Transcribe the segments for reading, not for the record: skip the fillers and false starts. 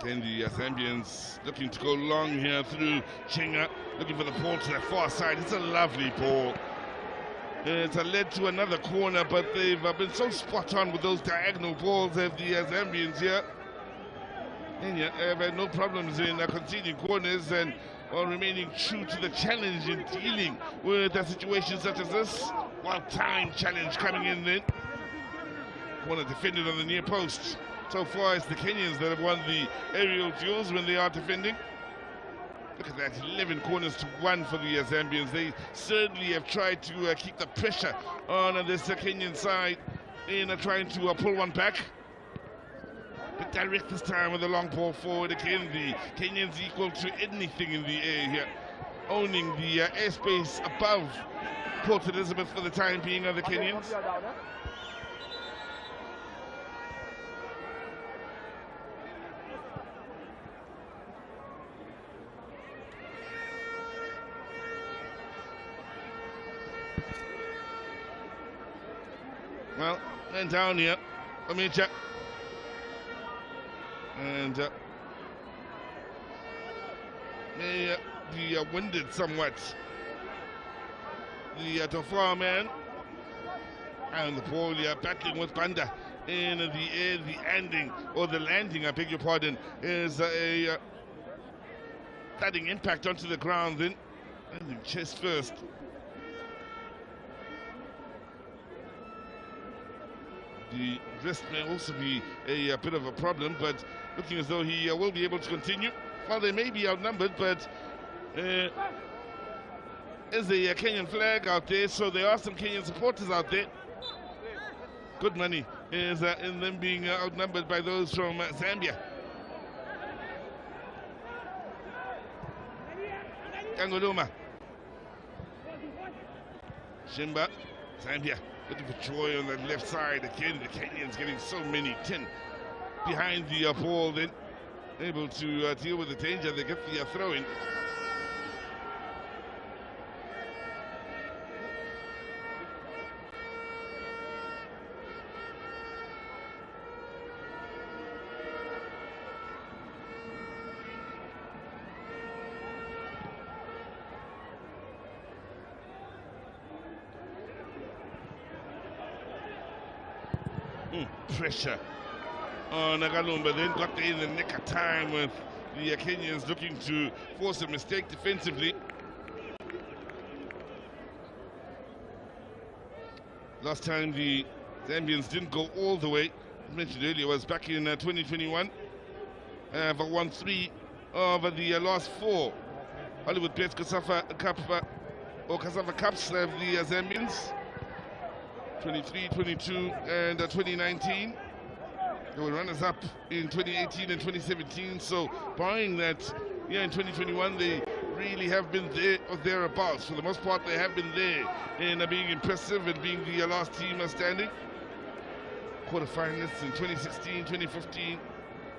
Again, the Zambians looking to go long here through Chinga, looking for the ball to the far side. It's a lovely ball. It's led to another corner, but they've been so spot on with those diagonal balls of the Zambians here. Kenya have had no problems in conceding corners and remaining true to the challenge in dealing with a situation such as this. Well-timed challenge coming in then. Corner defended on the near post. So far, it's the Kenyans that have won the aerial duels when they are defending. Look at that, 11 corners to 1 for the Zambians. They certainly have tried to keep the pressure on this Kenyan side in trying to pull one back. But direct this time with a long ball forward again. The Kenyans equal to anything in the air here. Owning the airspace above Port Elizabeth for the time being are the Kenyans. Well, and down here, Omicha. And may be winded somewhat. The Tofar man and the ball battling with Banda in the air. The landing, I beg your pardon, is a thudding impact onto the ground then. Landing chest first. The wrist may also be a bit of a problem, but looking as though he will be able to continue. Well, they may be outnumbered, but there's a Kenyan flag out there, so there are some Kenyan supporters out there. Good money is in them being outnumbered by those from Zambia. Kangoloma. Shimba, Zambia. Looking for joy on the left side. Again, the Kenyans getting so many 10 behind the ball, then able to deal with the danger. They get the throw-in. Pressure on Nagalumba, then got there in the nick of time with the Kenyans looking to force a mistake defensively. Last time the Zambians didn't go all the way, I mentioned earlier, was back in 2021. For 1-3 over the last 4 Hollywood Best COSAFA Cup or COSAFA Cups of the Zambians. 23, 22, and 2019. They were runners-up in 2018 and 2017. So, barring that, in 2021, they really have been there or thereabouts. For the most part, they have been there in being impressive and being the last team standing. Quarterfinalists in 2016, 2015,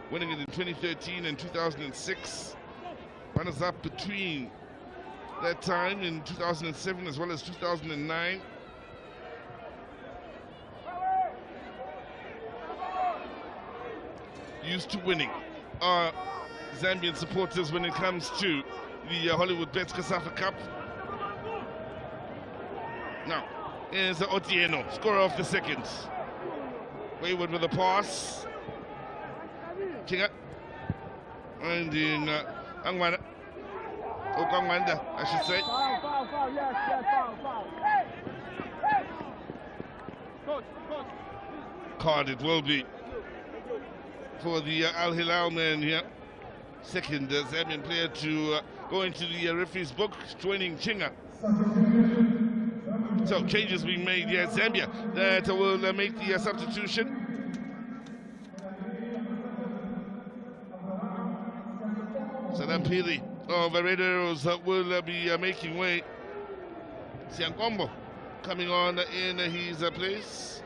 winning it in 2013 and 2006. Runners-up between that time in 2007 as well as 2009. Used to winning are Zambian supporters when it comes to the Hollywood Bets COSAFA Cup. Now, here's Otieno, scorer of the second. Wayward with a pass. Chinga. And in Angwanda. Okangwanda, I should say. Card it will be for the Al Hilal man here. Second Zambian player to go into the referee's book, joining Chinga. So changes being made here. Zambia that will make the substitution. Saddam Piri of Raiders will be making way. Siankombo coming on in his place.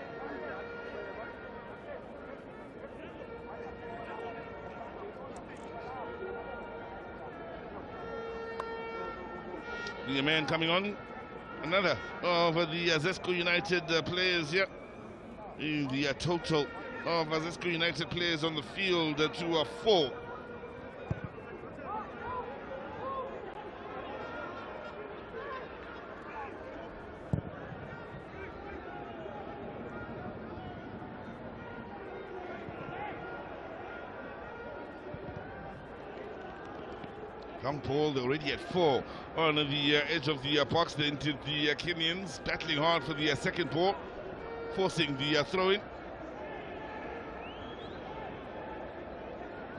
The man coming on, another of the Zesco United players here. In the total of Zesco United players on the field to 4 Long ball, they're already at 4 on the edge of the box. They entered the Kenyans, battling hard for the second ball, forcing the throw-in.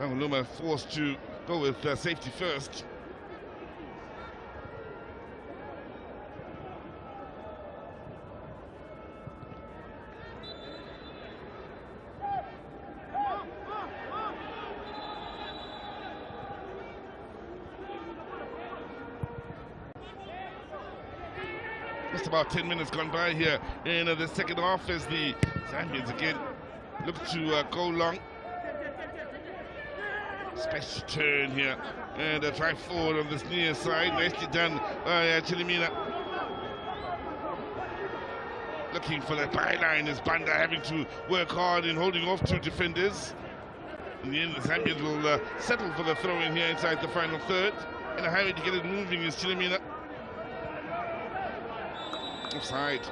Luma forced to go with safety first. Just about 10 minutes gone by here in the second half as the Zambians again look to go long. Special turn here and a drive forward on this near side. Nicely done by Chilimina. Looking for that byline as Banda having to work hard in holding off 2 defenders. In the end, the Zambians will settle for the throw in here inside the final third. In a hurry to get it moving is Chilimina. Offside.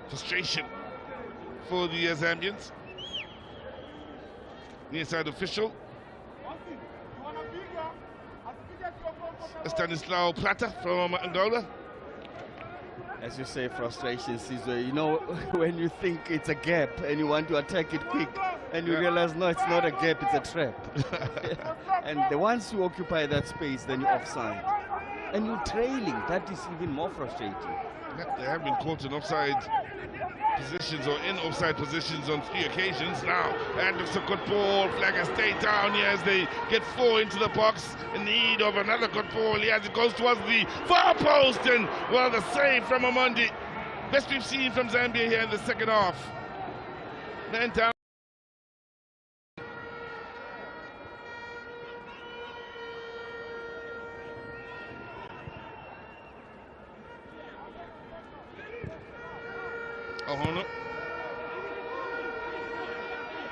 Frustration for the Zambians. Near side official. Stanislao Plata from Angola. As you say, frustration, Sizwe. You know, when you think it's a gap and you want to attack it quick, and you realize, no, it's not a gap, it's a trap. And once you occupy that space, then you're offside. And you're trailing. That is even more frustrating. They have been caught in offside positions or in offside positions on 3 occasions now. And looks a good ball. Flagger stay down here as they get 4 into the box in need of another good ball. As it goes towards the far post, and well, the save from Amondi. Best we've seen from Zambia here in the second half. Man down.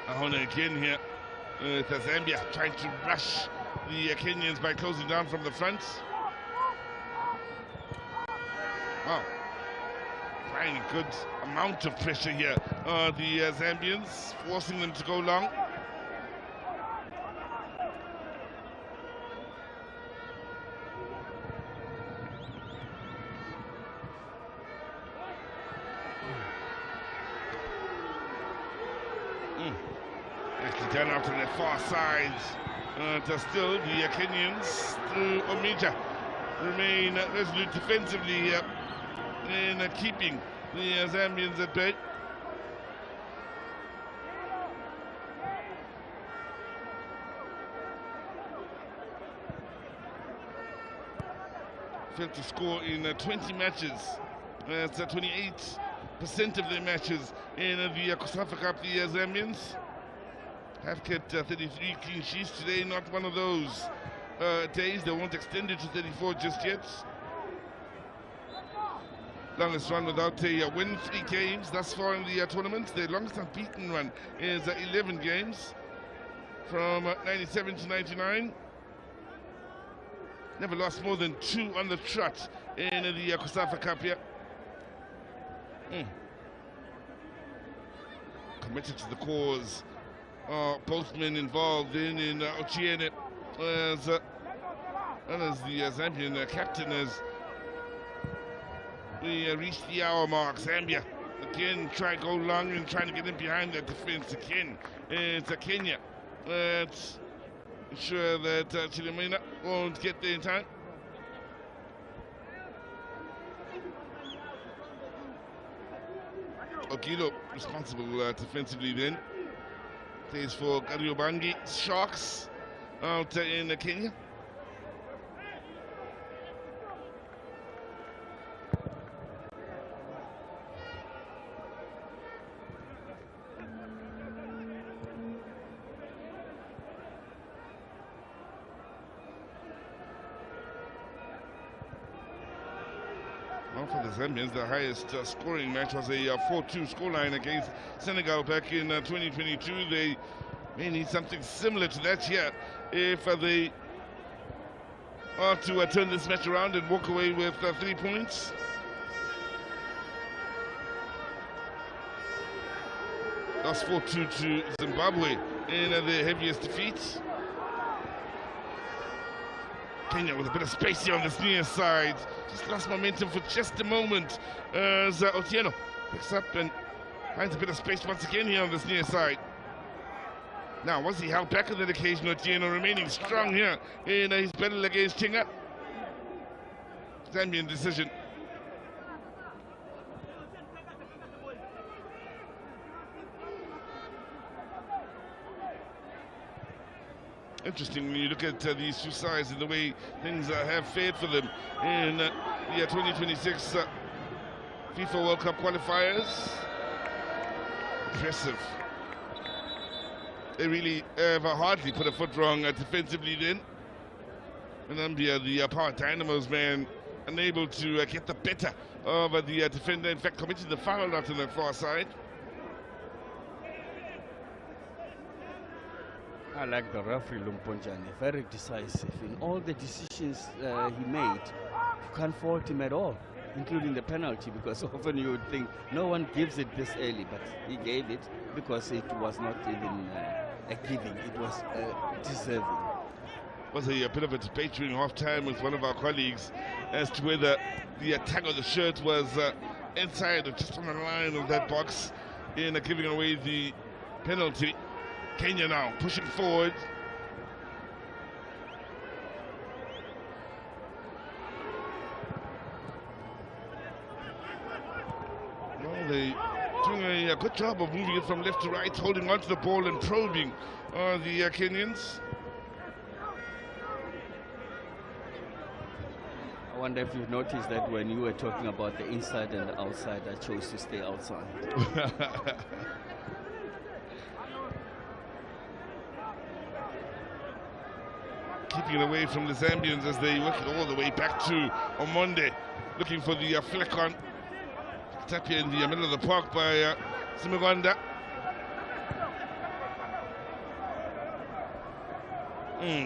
Ahona again here with Zambia trying to rush the Kenyans by closing down from the front. Wow, applying a good amount of pressure here on the Zambians, forcing them to go long. Nicely done out on the far side. Still, the Kenyans through Omija remain resolute defensively here in keeping the Zambians at bay. Failed to score in 20 matches. That's 28% of their matches in the COSAFA Cup. The Zambians have kept 33 clean sheets today. Not one of those days. They won't extend it to 34 just yet. Longest run without a win, 3 games thus far in the tournament. Their longest unbeaten run is 11 games from 97 to 99. Never lost more than 2 on the trot in the COSAFA Cup here. Committed to the cause. Both men involved in Ochiene as the Zambian captain as we reach the hour mark. Zambia again try to go long and trying to get in behind that defense again. It's Kenya. Let's ensure that Chilimina won't get there in time. Okilo responsible defensively then. Plays for Kariobangi Sharks out in Kenya. Well, for the Zambians, the highest scoring match was a 4-2 scoreline against Senegal back in 2022. They may need something similar to that here if they are to turn this match around and walk away with 3 points. Lost 4-2 to Zimbabwe in their heaviest defeat. Kenya with a bit of space here on this near side. Just lost momentum for just a moment as Otieno picks up and finds a bit of space once again here on this near side. Now, was he held back on that occasion? Otieno remaining strong here in his battle against Chinga. Zambian decision. Interesting when you look at these two sides and the way things have fared for them in the 2026 FIFA World Cup qualifiers. Impressive. They really have hardly put a foot wrong defensively then. And Zambia, the power dynamos, man, unable to get the better of the defender. In fact, committing the foul out on that far side. I like the referee Lumponjani, very decisive. In all the decisions he made, you can't fault him at all, including the penalty, because often you would think no one gives it this early, but he gave it because it was not even a giving, it was deserving. Was a bit of a debate during half-time with one of our colleagues as to whether the tag of the shirt was inside or just on the line of that box in giving away the penalty. Kenya now pushing forward. Well, they're doing a good job of moving it from left to right, holding onto the ball and probing the Kenyans. I wonder if you've noticed that when you were talking about the inside and the outside, I chose to stay outside. Keeping it away from the Zambians as they work it all the way back to Omonde, looking for the flick on. Tap here in the middle of the park by Simaganda.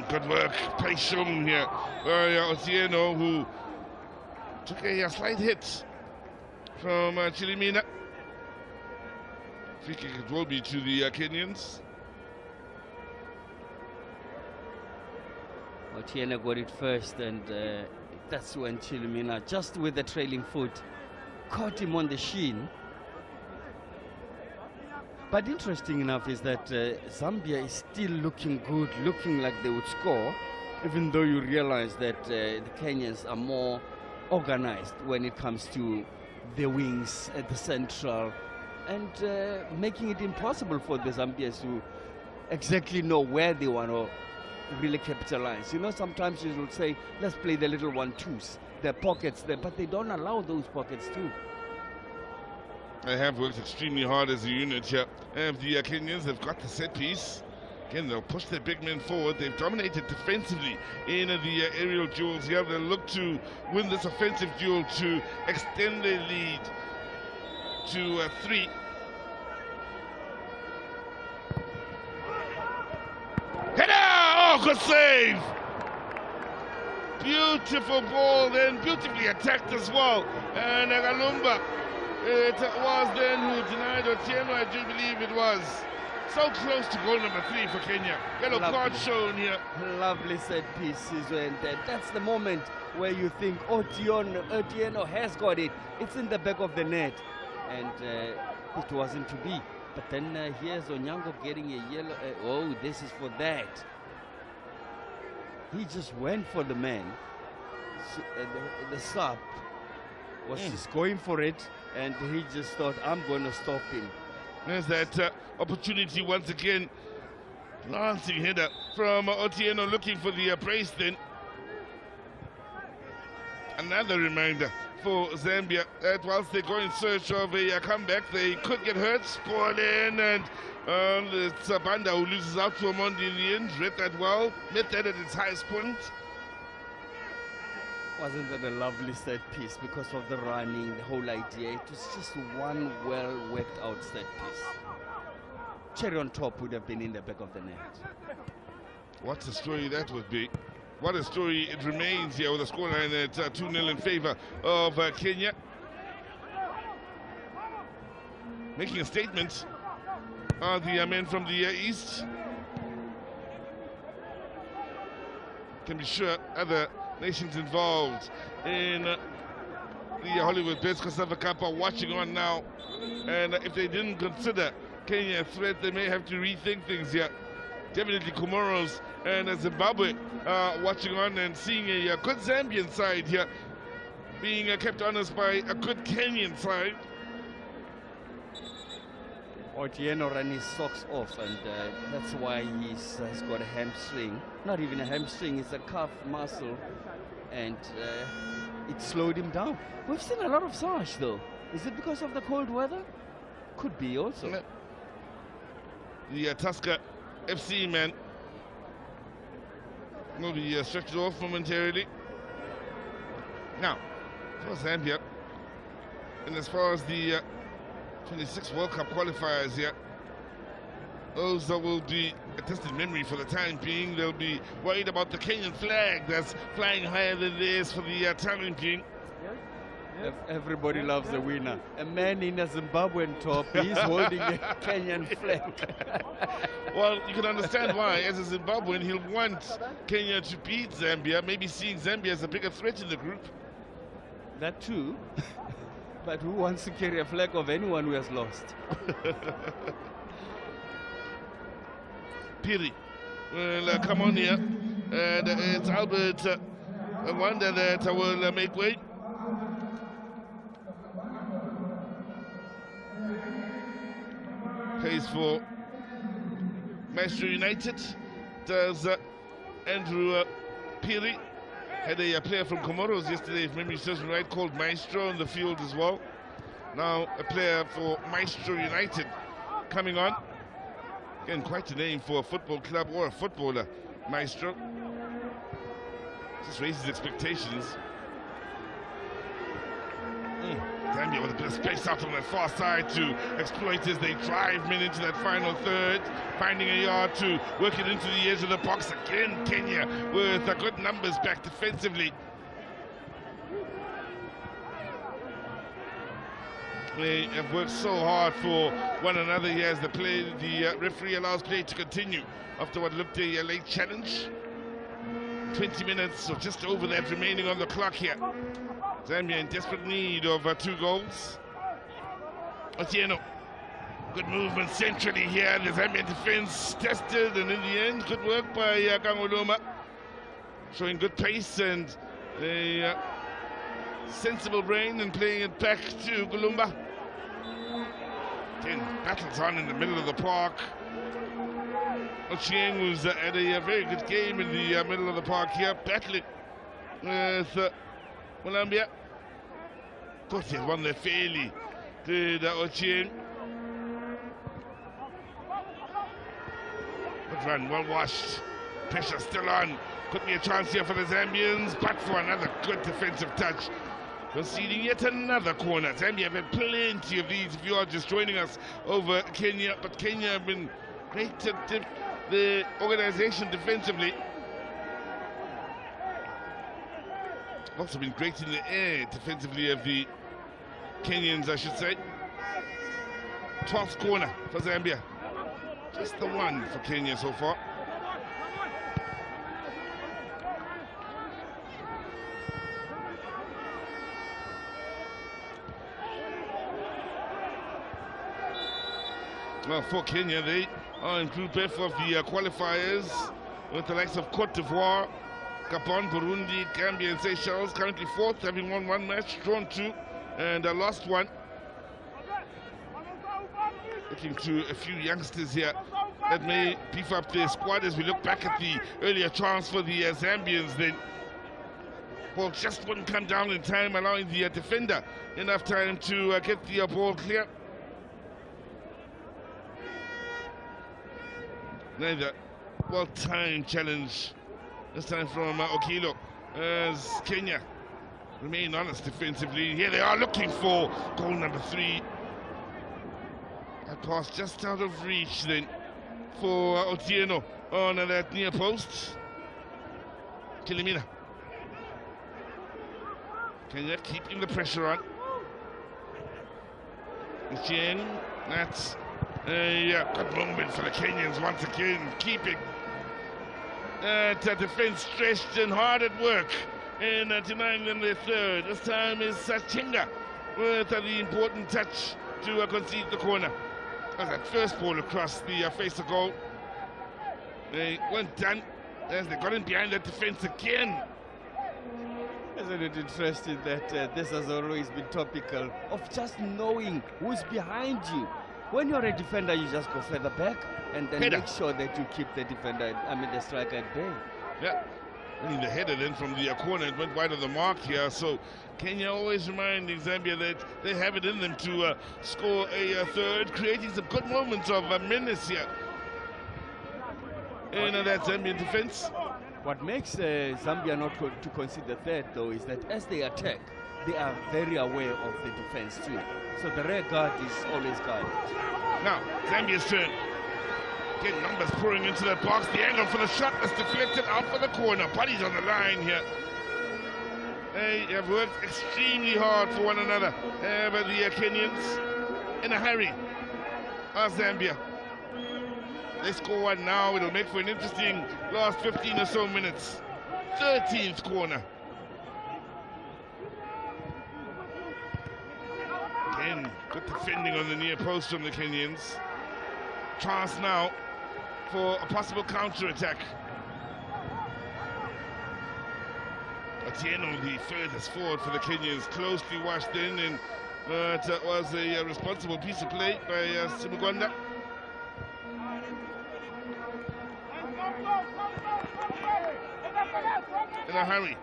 Good work, play shown here by Otieno, who took a slight hit from Chilimina. Free kick it will be to the Kenyans. Otieno got it first, and that's when Chilimina, just with the trailing foot, caught him on the shin. But interesting enough is that Zambia is still looking good, looking like they would score, even though you realize that the Kenyans are more organized when it comes to the wings at the central, and making it impossible for the Zambians to exactly know where they want to really capitalize. You know, sometimes you will say, let's play the little 1-2s. There are pockets there, but they don't allow those pockets too. They have worked extremely hard as a unit here. And the Kenyans, they've got the set piece. Again, they'll push their big men forward. They've dominated defensively in the aerial duels here. They'll look to win this offensive duel to extend their lead to 3. Header! Oh, good save! Beautiful ball, then beautifully attacked as well. And Galumba, it was then who denied Otieno, I do believe it was. So close to goal number 3 for Kenya. Yellow card shown here. Lovely set pieces, and that's the moment where you think Otieno has got it. It's in the back of the net, and it wasn't to be. But then here's Onyango getting a yellow. Oh, this is for that. He just went for the man. So, the sub was just going for it, and he just thought, I'm going to stop him. There's that opportunity once again. Lancing header from Otieno, looking for the brace then. Another reminder for Zambia that whilst they go in search of a comeback, they could get hurt, spoiled in, and it's Banda who loses out to Omondi in the end. Read that well, met that at its highest point. Wasn't that a lovely set piece because of the running, the whole idea? It was just one well worked out set piece. Cherry on top would have been in the back of the net. What a story that would be. What a story it remains here with a scoreline at 2-0 in favor of Kenya. Making a statement are the men from the East. Can be sure other nations involved in the Hollywood-based COSAFA Cup are watching on now. And if they didn't consider Kenya a threat, they may have to rethink things here. Definitely Comoros and Zimbabwe watching on and seeing a good Zambian side here being kept honest by a good Kenyan side. Otieno ran his socks off, and that's why he's got a hamstring. Not even a hamstring, it's a calf muscle, and it slowed him down. We've seen a lot of Sash though. Is it because of the cold weather? Could be also. The Tusker FC man will be stretched off momentarily. Now, for Zambia, and as far as the 26 World Cup qualifiers here, those that will be a distant memory for the time being. They'll be worried about the Kenyan flag that's flying higher than theirs for the time being. Everybody loves a winner. A man in a Zimbabwean top, he's holding a Kenyan flag. Well, you can understand why. As a Zimbabwean, he'll want Kenya to beat Zambia, maybe seeing Zambia as a bigger threat in the group. That too. But who wants to carry a flag of anyone who has lost? Piri will come on here. And it's Albert Wanda that will make way. Plays for Maestro United. Does Andrew Piri. Had a player from Comoros yesterday, if memory serves me right, called Maestro on the field as well. Now a player for Maestro United coming on. Again, quite a name for a football club or a footballer, Maestro. Just raises expectations. Zambia with a bit of space out on that far side to exploit as they drive men into that final third, finding a yard to work it into the edge of the box. Again, Kenya with good numbers back defensively. They have worked so hard for one another here as the referee allows play to continue after what looked a late challenge. 20 minutes or just over that remaining on the clock here. Zambia in desperate need of 2 goals. Otieno, good movement centrally here. The Zambian defense tested, and in the end, good work by Kangoloma, showing good pace and a sensible brain and playing it back to Gulumba. 10 battles on in the middle of the park. Ochieng was at a very good game in the middle of the park here, battling with Colombia. Of course, he won there fairly, did Ochieng. Good run, well washed. Pressure still on. Could be a chance here for the Zambians, but for another good defensive touch. Conceding yet another corner. Zambia have had plenty of these if you are just joining us over Kenya, but Kenya have been great at the organization defensively. Also been great in the air defensively of the Kenyans, I should say. 12th corner for Zambia. Just the one for Kenya so far. Well, for Kenya, they are in Group F of the qualifiers with the likes of Cote d'Ivoire, Gabon, Burundi, Gambia and Seychelles. Currently 4th, having won 1 match, drawn 2 and lost 1. Looking to a few youngsters here that may beef up their squad as we look back at the earlier chance for the Zambians. Then, well, just wouldn't come down in time, allowing the defender enough time to get the ball clear. Another well-timed challenge, this time from Okilo, as Kenya remain honest defensively. Here they are looking for goal number 3. That pass just out of reach then for Otieno on that near post. Kilimina. Kenya keeping the pressure on. Otieno, that's a good moment for the Kenyans once again, keeping that defense stretched and hard at work and denying them their third. This time is Chinga with the important touch to concede the corner. As that first ball across the face of goal. They weren't done as they got in behind the defense again. Isn't it interesting that this has always been topical of just knowing who's behind you. When you're a defender, you just go further back and then make sure that you keep the defender, the striker at bay. Yeah, I mean the header then from the corner, it went wide of the mark here. So Kenya always reminding Zambia that they have it in them to score a third, creating some good moments of menace here in that Zambian defense. What makes Zambia not to concede the third, though, is that as they attack, they are very aware of the defense too. So the rear guard is always guarded. Now, Zambia's turn. Again, numbers pouring into the box. The angle for the shot is deflected out for the corner. Buddies on the line here. They have worked extremely hard for one another. But the Kenyans in a hurry are Zambia. They score one now. It'll make for an interesting last 15 or so minutes. 13th corner. Again, good defending on the near post from the Kenyans. Chance now for a possible counter-attack. Atieno, the furthest forward for the Kenyans, closely washed in, and it was a responsible piece of play by Simugwanda. In a hurry,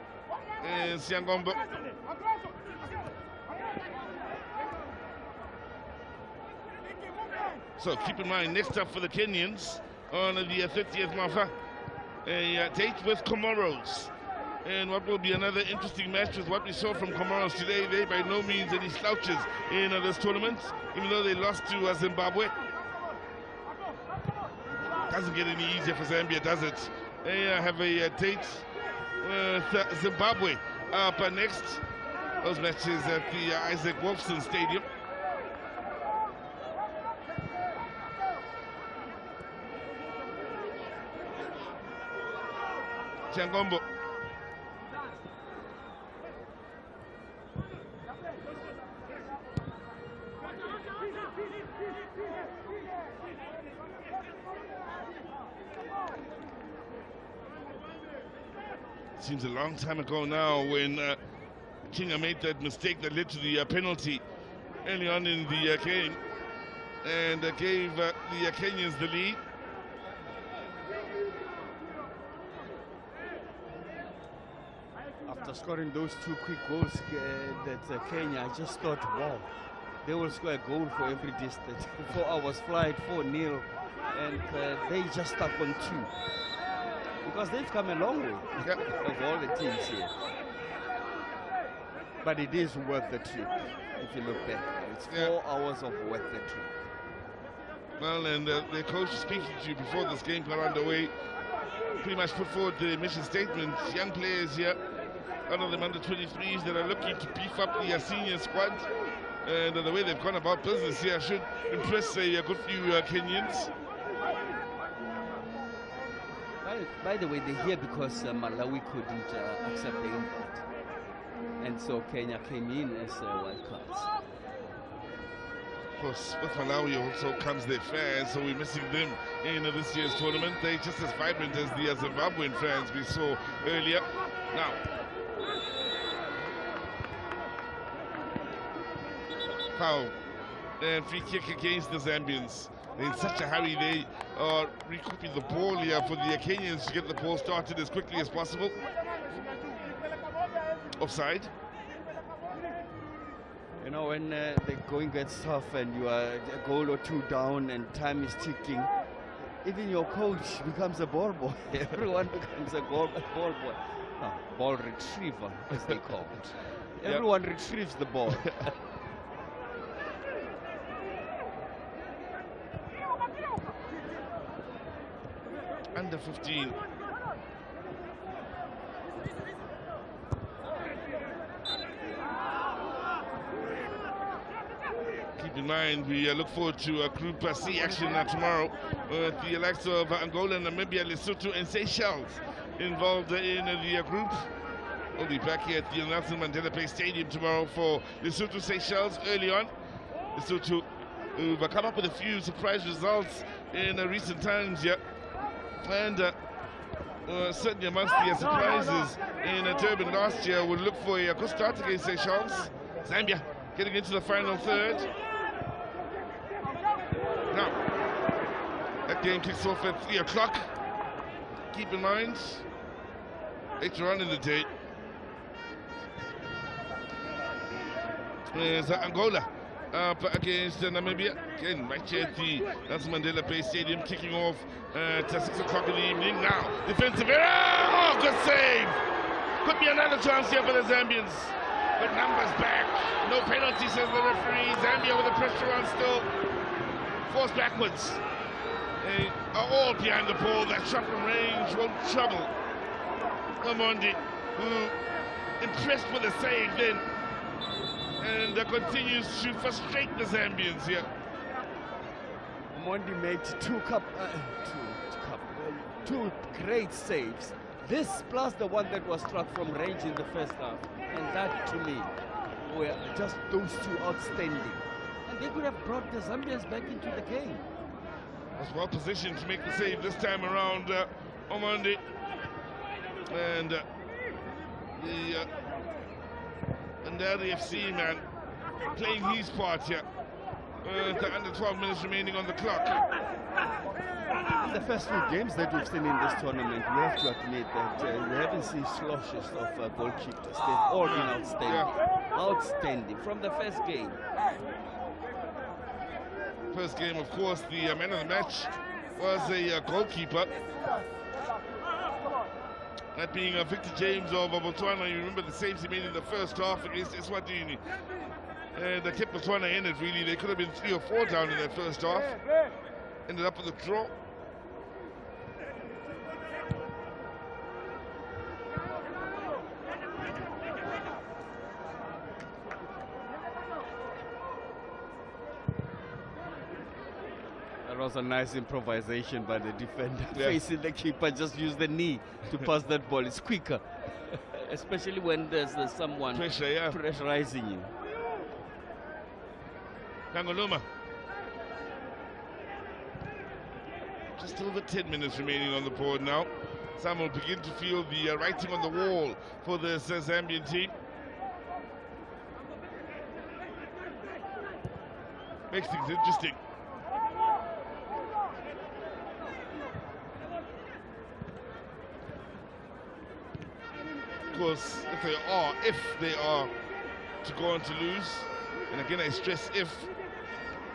Siangombo. So keep in mind, next up for the Kenyans on the 30th Mafa, a date with Comoros. And what will be another interesting match with what we saw from Comoros today. They by no means any slouches in this tournament, even though they lost to Zimbabwe. Doesn't get any easier for Zambia, does it? They have a date with Zimbabwe up next. Those matches at the Isaac Wolfson Stadium. Changombo. Seems a long time ago now when Chinga made that mistake that led to the penalty early on in the game and gave the Kenyans the lead. After scoring those two quick goals that Kenya, I just thought, wow, they will score a goal for every distance. 4 hours flight, 4-0, and they just stuck on 2. Because they've come a long way of all the teams here. But it is worth the trip, if you look back. It's 4 hours of worth the trip. Well, and the coach speaking to you before this game got underway pretty much put forward the mission statement. Young players here, a lot of them under 23s that are looking to beef up the senior squad. And the way they've gone about business here should impress a good few Kenyans. By the way, they're here because Malawi couldn't accept the invite. And so Kenya came in as wildcards. Of course, with Malawi also comes their fans, so we're missing them in this year's tournament. They're just as vibrant as the Zimbabwean fans we saw earlier. Now, foul and free kick against the Zambians. They're in such a hurry, they are recouping the ball here for the Kenyans to get the ball started as quickly as possible. Offside. You know, when the going gets tough and you are a goal or 2 down and time is ticking, even your coach becomes a ball boy. Everyone becomes a ball boy. No, ball retriever, as they call it. Everyone retrieves the ball. Under 15. Keep in mind, we look forward to Group C action tomorrow with the likes of Angola, Namibia, Lesotho, and Seychelles involved in the group. We'll be back here at the Nelson Mandela Bay Stadium tomorrow for Lesotho Seychelles early on. Lesotho who've come up with a few surprise results in recent times, yeah. And certainly amongst the surprises in Durban last year, we'll look for a good start against Seychelles. Zambia getting into the final third. Now, that game kicks off at 3 o'clock. Keep in mind, later on in the day, there's Angola up against Namibia. Again, right here at the Nelson Mandela Bay Stadium, kicking off at 6 o'clock in the evening. Now, defensive error! Oh, good save! Could be another chance here for the Zambians. But numbers back. No penalty, says the referee. Zambia with the pressure on still. Forced backwards. They are all behind the ball. That shot from range won't trouble Omondi, who impressed with the save then. And continues to frustrate the Zambians here. Mondi made two great saves. This plus the one that was struck from range in the first half. And that, to me, were just those two outstanding. And they could have brought the Zambians back into the game. Was well positioned to make the save this time around, Omondi. And there the FC man playing his part here. The under 12 minutes remaining on the clock. In the first few games that we've seen in this tournament, we have to admit that we haven't seen sloshes of goalkeepers. They've all been outstanding. Yeah. Outstanding from the first game. First game, of course, the man of the match was a goalkeeper. That being Victor James of Botswana. You remember the saves he made in the first half against Eswatini. And they kept Botswana in it, really. They could have been 3 or 4 down in that first half. Ended up with a draw. That was a nice improvisation by the defender. Yeah. Facing the keeper, just use the knee to pass that ball. It's quicker, especially when there's someone pressurizing you. Kangoloma. Just over 10 minutes remaining on the board now. Some will begin to feel the writing on the wall for the Zambian team. Makes things interesting. Of course, if they are to go on to lose, and again I stress if,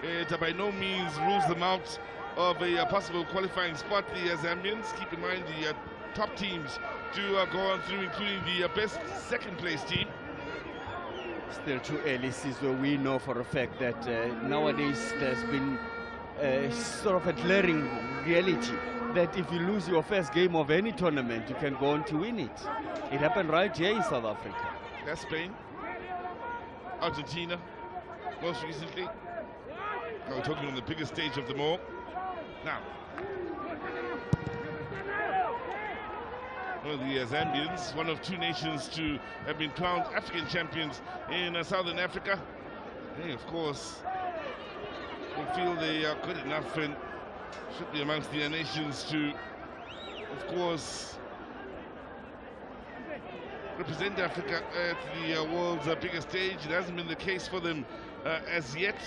it by no means rules them out of a possible qualifying spot. The Zambians, keep in mind the top teams do go on through, including the best second place team. Still too early, Sizo. We know for a fact that nowadays there's been sort of a glaring reality that if you lose your first game of any tournament, you can go on to win it. It happened right here in South Africa. That's Spain, Argentina, most recently. Now we're talking on the biggest stage of them all. Now, well, the Zambians, one of 2 nations to have been crowned African champions in Southern Africa. They, of course, will feel they are good enough and should be amongst the nations to, of course, represent Africa at the world's biggest stage. It hasn't been the case for them as yet.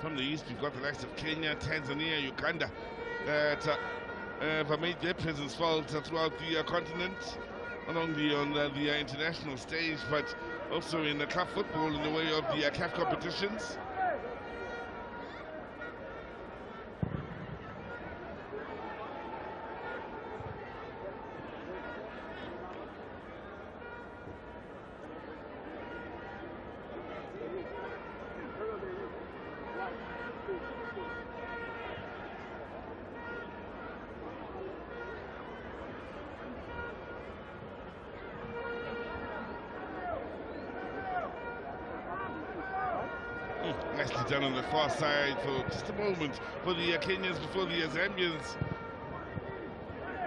From the east, we've got the likes of Kenya, Tanzania, Uganda that have made their presence felt throughout the continent, not only on the international stage, but also in the club football in the way of the CAF competitions. nicely done on the far side for just a moment for the Kenyans before the Zambians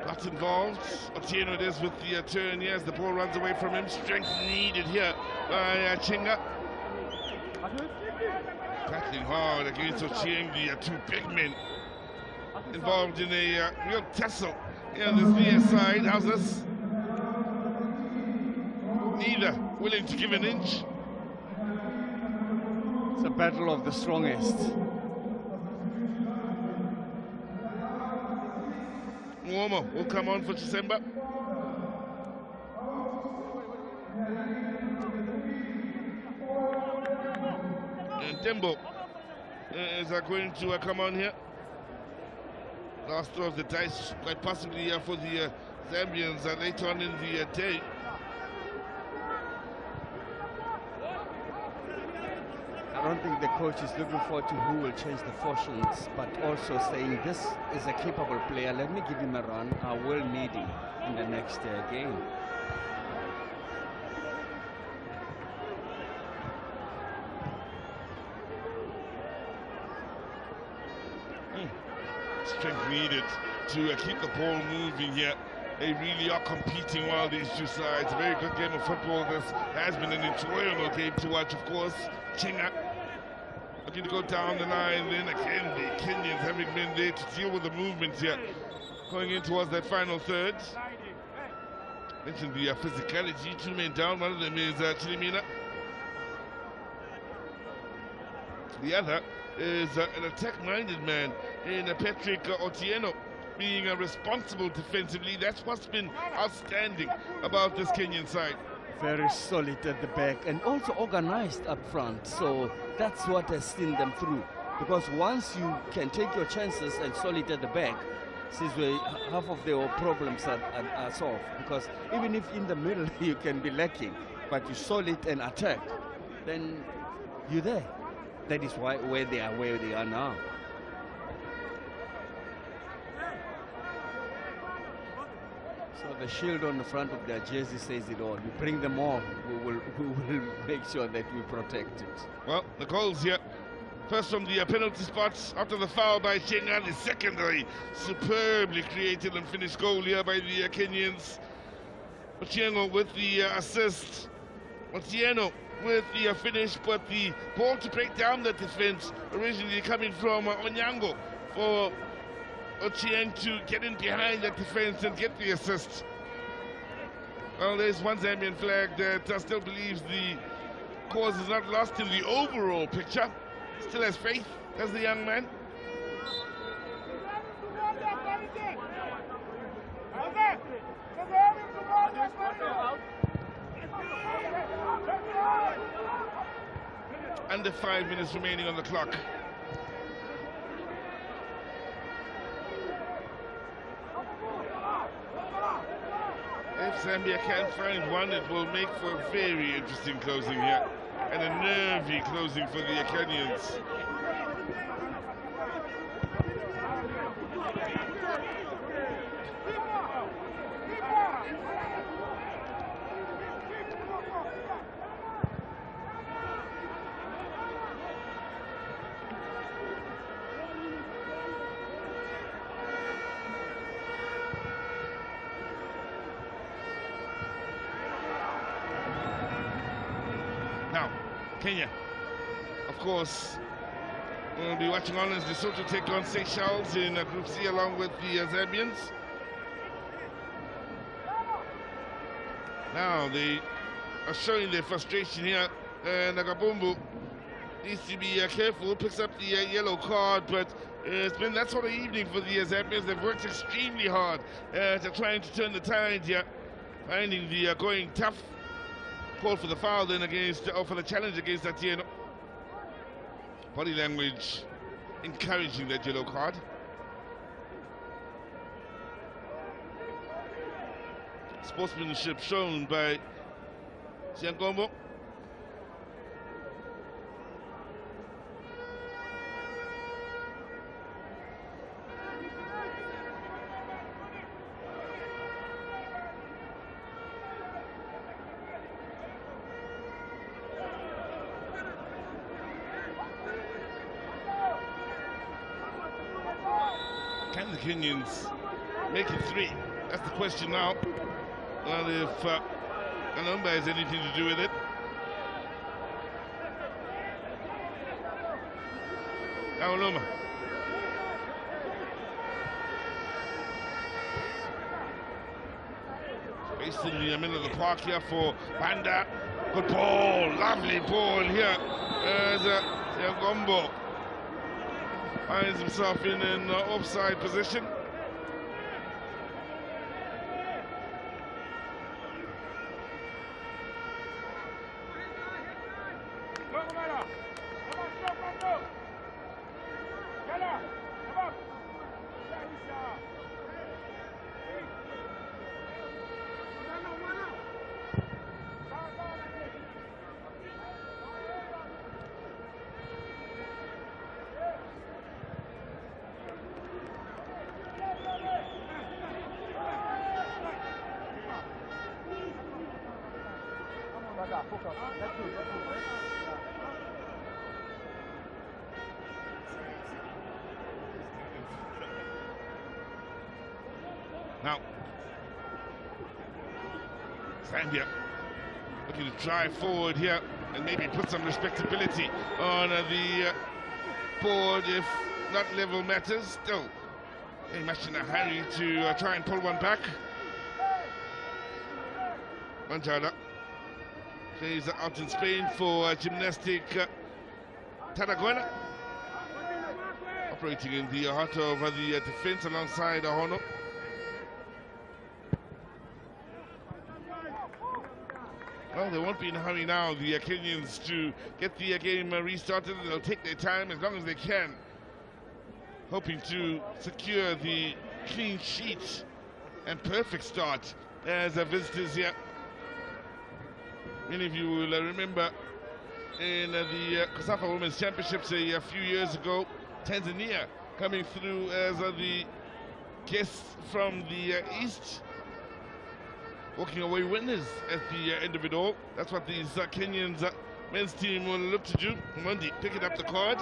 got involved. Otieno it is with the turn here as the ball runs away from him. Strength needed here by Chinga. Battling hard against Ochieng, the two big men involved in a real tussle here on this near side. How's this? Neither willing to give an inch. It's a battle of the strongest. Nwomo will come on for December. And Tembo is going to come on here. Last throw of the dice, quite possibly for the Zambians later on in the day. I don't think the coach is looking forward to who will change the fortunes, but also saying this is a capable player. Let me give him a run. I will need him in the next game. Strength needed to keep the ball moving here. They really are competing well, these two sides. A very good game of football. This has been an enjoyable game to watch, of course. Chinga looking to go down the line. Then again, the Kenyans having been there to deal with the movements here, going in towards that final third. Mentioned the physicality. Two men down. One of them is Chilimina. The other is an attack-minded man in Patrick Otieno, being responsible defensively. That's what's been outstanding about this Kenyan side. Very solid at the back and also organized up front. So that's what has seen them through. Because once you can take your chances and solid at the back, this is where half of their problems are solved. Because even if in the middle you can be lacking, but you solid and attack, then you're there. That is why where they are now. So the shield on the front of their jersey says it all. You bring them all, we will make sure that we protect it. Well, the goals here. First from the penalty spots after the foul by Chinga. The secondary superbly created and finished goal here by the Kenyans. Ochieng with the assist. Otieno with the finish, but the ball to break down the defense originally coming from Onyango for Ochieng to get in behind the defense and get the assist. Well, there's one Zambian flag that still believes the cause is not lost in the overall picture. Still has faith, does the young man. Under 5 minutes remaining on the clock. If Zambia can find one, it will make for a very interesting closing here, and a nervy closing for the Kenyans. Now, Kenya, of course, we'll be watching on as Lesotho take on Seychelles in Group C along with the Zambians. Now they are showing their frustration here. Nagabumbu needs to be careful, picks up the yellow card, but it's been that sort of evening for the Zambians. They've worked extremely hard to trying to turn the tide here, finding the going tough. Called for the foul then against, or for the challenge against Atieno. Body language encouraging that yellow card. Sportsmanship shown by Siangombo. Can the Kenyans make it 3? That's the question now. Well, if Kalumba has anything to do with it. Kalumba. Based in the middle of the park here for Banda. Good ball, lovely ball here. As Gombo finds himself in an offside position. Now, Zambia looking to drive forward here and maybe put some respectability on the board, if not level matters. Still very much in a hurry to try and pull one back. Manjada plays out in Spain for Gymnastic Tarragona, operating in the heart of the defense alongside Ahono. Well, they won't be in a hurry now, the Kenyans, to get the game restarted. They'll take their time as long as they can, hoping to secure the clean sheet and perfect start as visitors here. Many of you will remember in the COSAFA Women's Championships a few years ago, Tanzania coming through as the guests from the East, walking away winners at the end of it all. That's what these Kenyans men's team will look to do. Mundi picking up the card.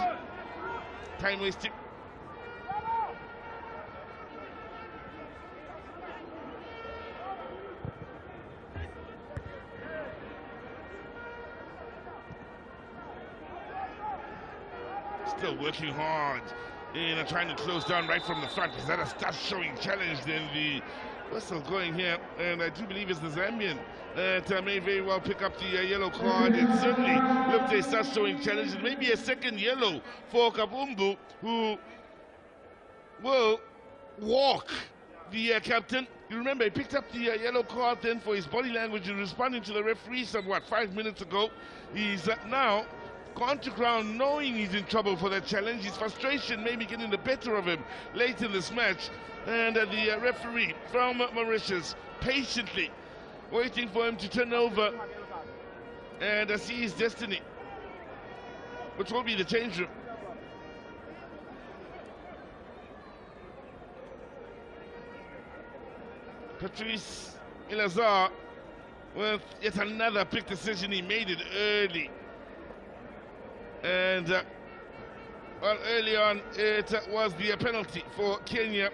Time wasting. Still working hard in trying to close down right from the front. Is that a start showing challenge? Then the whistle going here, and I do believe it's the Zambian that may very well pick up the yellow card. It certainly looked a start showing challenge, and maybe a second yellow for Kabumbu, who will walk the captain. You remember, he picked up the yellow card then for his body language in responding to the referee some, 5 minutes ago. He's now gone to ground knowing he's in trouble for that challenge. His frustration maybe getting the better of him late in this match. And the referee from Mauritius patiently waiting for him to turn over and see his destiny, which will be the change room. Patrice Ilazar with yet another big decision. He made it early. And well, early on it was the penalty for Kenya.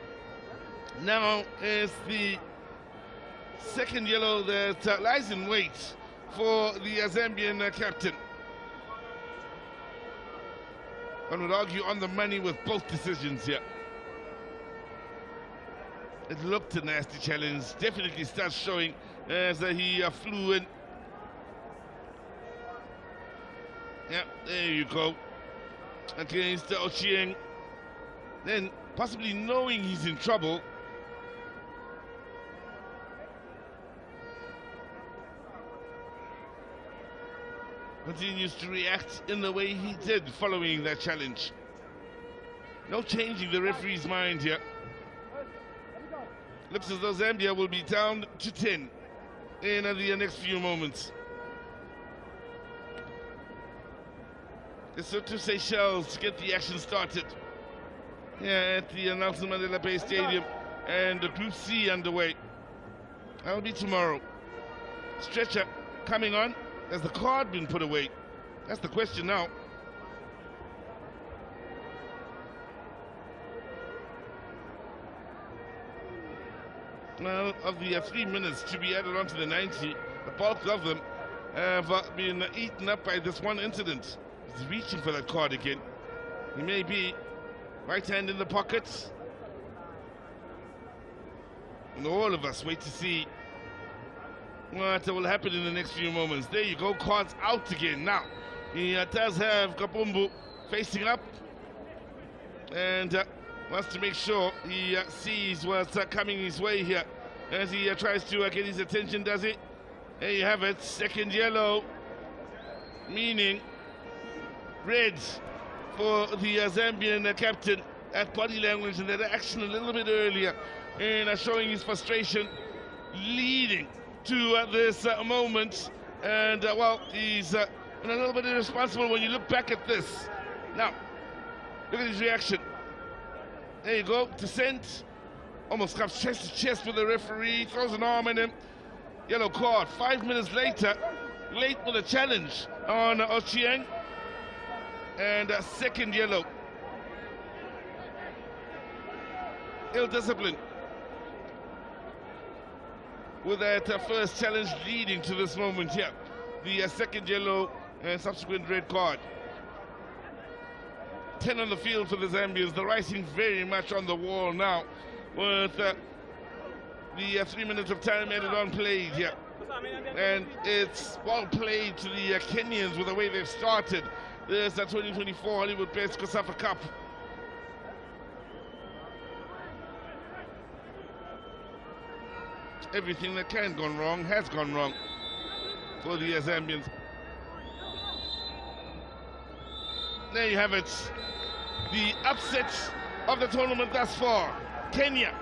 Now is the second yellow that lies in wait for the Zambian captain. One would argue on the money with both decisions here. It looked a nasty challenge, definitely starts showing as he flew in. Yeah, there you go. Against Ochieng. Then, possibly knowing he's in trouble, continues to react in the way he did following that challenge. No changing the referee's mind here. Looks as though Zambia will be down to 10 in the next few moments. Lesotho Seychelles to get the action started here at the Nelson Mandela Bay Stadium, and the Group C underway. That'll be tomorrow. Stretcher coming on. Has the card been put away? That's the question now. of the 3 minutes to be added onto the 90, the bulk of them have been eaten up by this one incident. He's reaching for that card again. He may be. Right hand in the pockets. And all of us wait to see what will happen in the next few moments. There you go, cards out again. Now, he does have Kapumbu facing up and wants to make sure he sees what's coming his way here as he tries to get his attention, does he? There you have it, second yellow, meaning red for the Zambian captain. That body language and that action a little bit earlier and showing his frustration leading to this moment. And well, he's a little bit irresponsible when you look back at this. Now, look at his reaction. There you go, descent. Almost comes chest to chest with the referee, throws an arm in him. Yellow card. 5 minutes later, late with a challenge on Ochieng. And second yellow. Ill discipline with that first challenge leading to this moment here. The second yellow and subsequent red card. 10 on the field for the Zambians. The writing very much on the wall now with the 3 minutes of time added on played here. And it's well played to the Kenyans with the way they've started. There's the 2024 Hollywood-based COSAFA Cup. Everything that can go wrong has gone wrong for the Zambians. There you have it. The upset of the tournament thus far. Kenya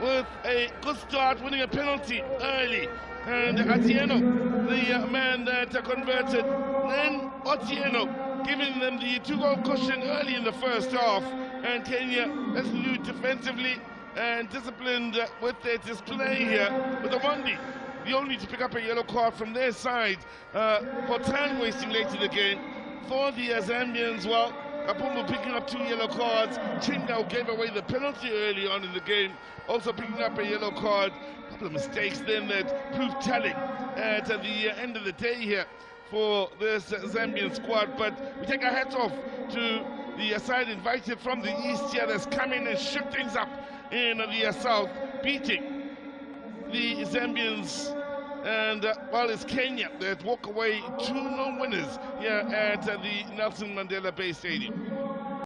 with a good start, winning a penalty early. And Atieno, the man that converted. Then Otieno giving them the 2-goal cushion early in the first half. And Kenya resolute defensively and disciplined with their display here. With Omondi, the only to pick up a yellow card from their side for time wasting late in the game. For the Zambians, well, Kapumbu picking up 2 yellow cards. Chingao gave away the penalty early on in the game, also picking up a yellow card. A couple of mistakes then that proved telling at the end of the day here for this Zambian squad. But we take our hats off to the side invited from the east here that's come in and shook things up in the south, beating the Zambians. And well, it's Kenya that walk away 2-0 winners here at the Nelson Mandela Bay Stadium.